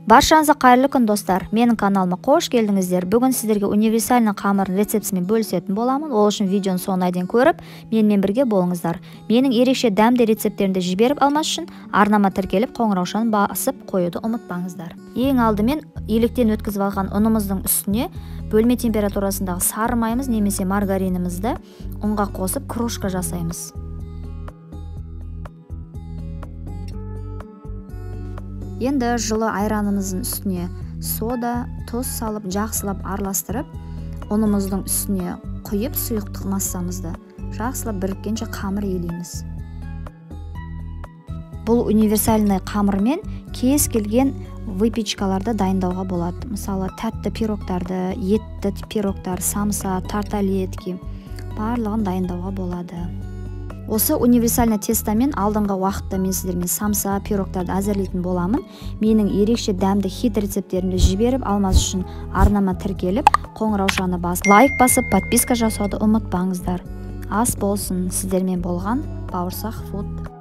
Баршаңызға қайырлы күн достар. Менің каналыма қош келдіңіздер. Бүгін сіздерге универсальный қамырдың рецептісімен бөлісетін боламын. Ол үшін видеоны соңына дейін көріп, менімен бірге болыңыздар. Менің ерекше дәмді рецепттерімді жіберіп алмас үшін арнама тіркеліп, қоңыраушаны басып қоюды ұмытпаңыздар. Ең алдымен електен өткізіп алған ұнымыздың үстіне бөлме температурасындағы сары майымыз немесе маргаринімізді ұнға қосып крошка жасаймыз. Енді жылы айранымыздың үстіне сода, тұз салып, жақсылап араластырып, ұнымыздың үстіне құйып, сұйықтық массамызды жақсылап біріккенше қамыр елейміз. Бұл универсальный қамырмен кез келген выпечкаларды дайындауға болады. Мысалы, тәтті пирогтарды, етті пирогтар, самса, тарталетки барлығын дайындауға болады. Осы универсальный тестамен алдыңғы уақытта мен сіздермен самса, пирогтарды әзірлейтін боламын. Менің ерекше дәмді хит рецепттерімді жіберіп алмас үшін арнама тіркеліп, қоңыраушаны басып, лайк басып, подписка жасауды ұмытпаңыздар. Ас болсын, сіздермен болған Бауырсақ Фуд.